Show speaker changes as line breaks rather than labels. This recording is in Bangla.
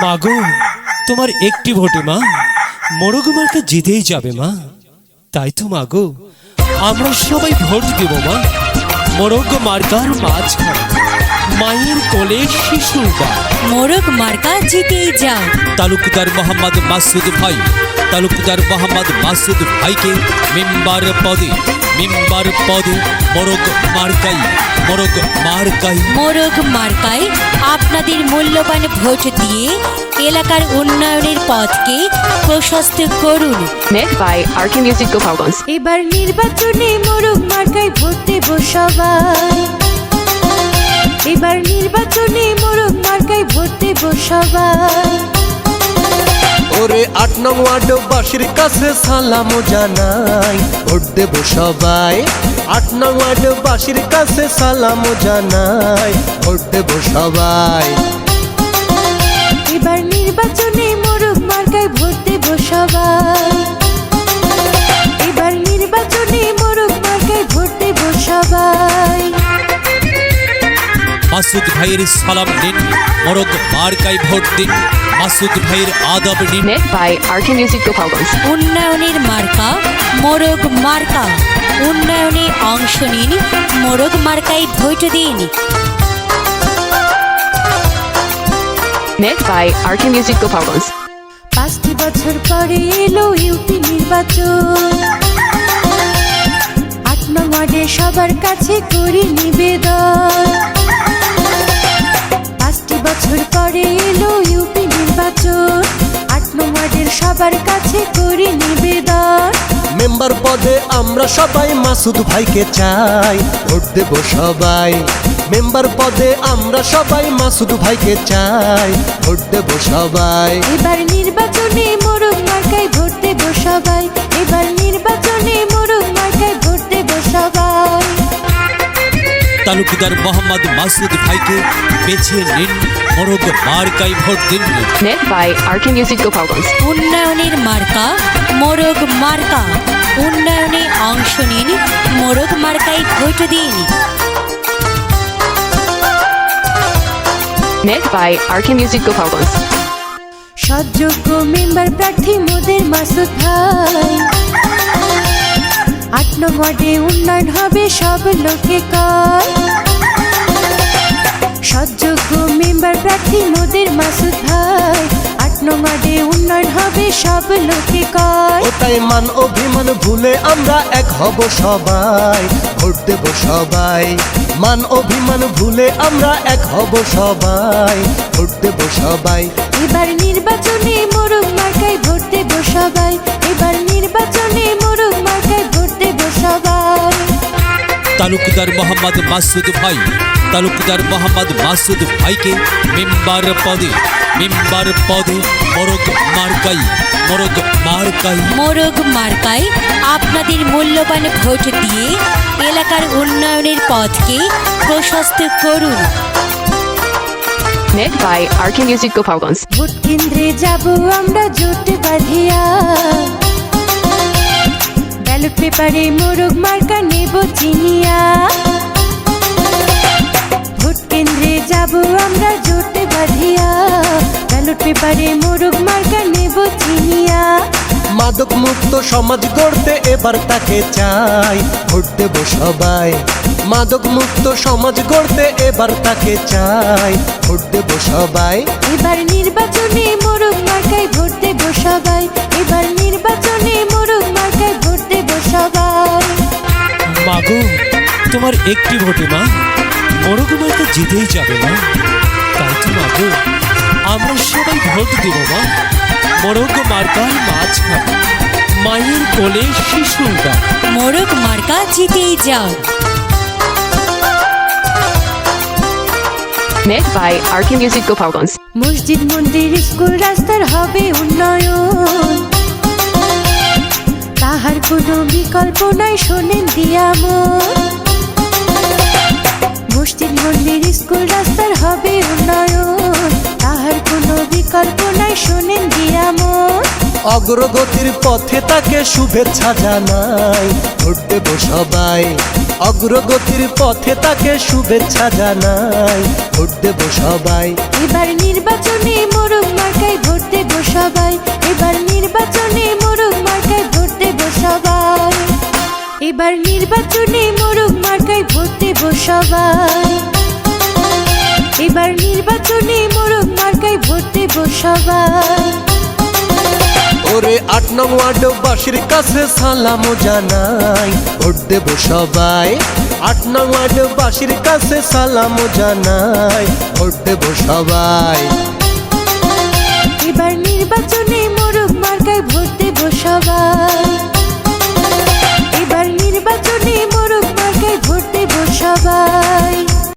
মাগো তোমার একটি ভোটে মা মোরগ মার্কা জিতেই যাবে মা। তাই তো মাগো আমরা সবাই ভোট দেব মা মোরগ মার্কার মাঝখানে মায়ের কোলে শিশুটা।
মোরগ মার্কা জিতেই যাও।
তালুকদার মোহাম্মদ মাসুদ ভাই, তালুকদার মোহাম্মদ মাসুদ ভাইকে মেম্বার পদে মোরগ মার্কাই, মোরগ মার্কাই।
মোরগ মার্কায় আপনাদের মূল্যবান ভোট দিয়ে এলাকার উন্নয়নের পথকে প্রশস্ত করুন।
Met by RK Music Gopalganj.
এবার নির্বাচনে মোরগ মার্কায় ভোট দেব সবাই। এবার নির্বাচনে মোরগ মার্কায় ভোট দেব সবাই।
ওরে ৮ নং ওয়ার্ডবাসীর কাছে সালাম জানাই, ভোট দেব সবাই। ৮ নং ওয়ার্ডবাসীর কাছে সালাম জানাই, ভোট দেব সবাই।
এবার নির্বাচনে মোরগ মার্কায় ভোট দেব সবাই। এবার নির্বাচনে মোরগ মার্কায় ভোট দেব সবাই।
মাসুদ ভাইয়ের সালাম দিন, মোরগ মার্কাই ভোট দিন, মাসুদ ভাইয়ের আদব নিন।
Met by RK Music Gopalganj.
উন্নয়নের মার্কা মোরগ মার্কা। উন্নয়নে অংশ নিন, মোরগ মার্কায় ভোট দিন।
Met by RK Music Gopalganj.
৫টি বছর পরে এলো ইউপি নির্বাচন। ৮ নং ওয়ার্ডে সবার কাছে করি নিবেদন। ৫টি বছর পরে এলো ইউপি নির্বাচন। ৮ নং ওয়ার্ডের সবার কাছে করি নিবেদন।
মেম্বার পদে আমরা সবাই মাসুদ ভাইকে চাই, ভোট দেব সবাই। মেম্বার পদে আমরা সবাই মাসুদ ভাইকে চাই, ভোট দেব সবাই।
এবার নির্বাচনে মোরগ মার্কায় ভোট দেব সবাই। এবার নির্বাচনে মোরগ মার্কায় ভোট দেব সবাই।
তালুকদার মোহাম্মদ মাসুদ ভাইকে বেছে নিন, মোরগ মার্কাই ভোট দিন।
Met by RK Music Gopalganj.
উন্নয়নের মার্কা মোরগ মার্কা। উন্নয়নে অংশ নিন, মোরগ মার্কায় ভোট দিন।
Met by RK Music Gopalganj.
সৎযোগ্য মেম্বার প্রার্থী মোদের মাসুদ ভাই। ৮ নং ওয়ার্ডে উন্নয়ন হবে সব লোকে কয়। সৎযোগ্য মেম্বার প্রার্থী মোদের মাসুদ ভাই। ৮ নং ওয়ার্ডে উন্নয়ন হবে সব লোকে কয়।
ওটাই মান অভিমান ভুলে আমরা এক হব সবাই, ভোট দেব সবাই। মান অভিমান ভুলে আমরা এক হব সবাই, ভোট দেব সবাই।
এবার নির্বাচনে মোরগ মার্কায় ভোট দেব সবাই। এবার নির্বাচনে মোরগ মার্কায় ভোট দেব সবাই।
তালুকদার মোহাম্মদ মাসুদ ভাই, তালুকদার মোহাম্মদ মাসুদ ভাইকে মেম্বার পদে মোরগ মার্কাই, মোরগ মার্কাই।
মোরগ মার্কায় আপনাদের মূল্যবান ভোট দিয়ে এলাকার উন্নয়নের পথকে প্রশস্ত করুন।
Met by RK Music Gopalganj.
Vote কেন্দ্রে যাব আমরা জোট বাঁধিয়া। ব্যালট পেপারে মোরগ মার্কা নেব চিনিয়া। ভোট কেন্দ্রে যাব আমরা জোট বাঁধিয়া। ব্যালট পেপারে মোরগ মার্কা নেব চিনিয়া।
মাদক মুক্ত সমাজ গড়তে এবার তাকে চাই, ভোট দেব সবাই। মাদক মুক্ত সমাজ গড়তে এবার তাকে চাই, ভোট দেব সবাই।
এবার নির্বাচনে মোরগ মার্কায় ভোট দেব সবাই। এবার নির্বাচনে মোরগ মার্কায় ভোট দেব সবাই।
মাগো তোমার একটি ভোটে মা মোরগ মার্কা জিতেই যাবে মা। তাই তো মাগো আমরা সবাই ভোট দেব মা মোরগ মার্কার মাঝখানে মায়ের কোলে শিশুটা।
মোরগ মার্কা জিতেই যাও।
Met by RK Music Gopalganj.
মসজিদ মন্দির স্কুল রাস্তার হবে উন্নয়ন। তাহার কোনো বিকল্প নাই শোনেন দিয়ামন। মসজিদ মন্দির স্কুল রাস্তার হবে উন্নয়ন। তাহার কোনো বিকল্প নাই শোনেন দিয়ামন।
অগ্রগতির পথে তাকে শুভেচ্ছা জানাই, ভোট দেব সবাই। অগ্রগতির পথে তাকে শুভেচ্ছা জানাই, ভোট দেব সবাই।
এবার নির্বাচনে মোরগ মার্কা সবাই এবার নির্বাচনে মোরগ মার্কায় ভোট দেব সবাই এবার নির্বাচনে মোরগ মার্কায় ভোট দেব সবাই এবার নির্বাচনে মোরগ মার্কায় ভোট দেব সবাই
ওরে ৮ নং ওয়ার্ডবাসীর কাছে সালাম জানাই ভোট দেব সবাই ৮ নং ওয়ার্ডবাসীর কাছে সালাম জানাই ভোট দেব সবাই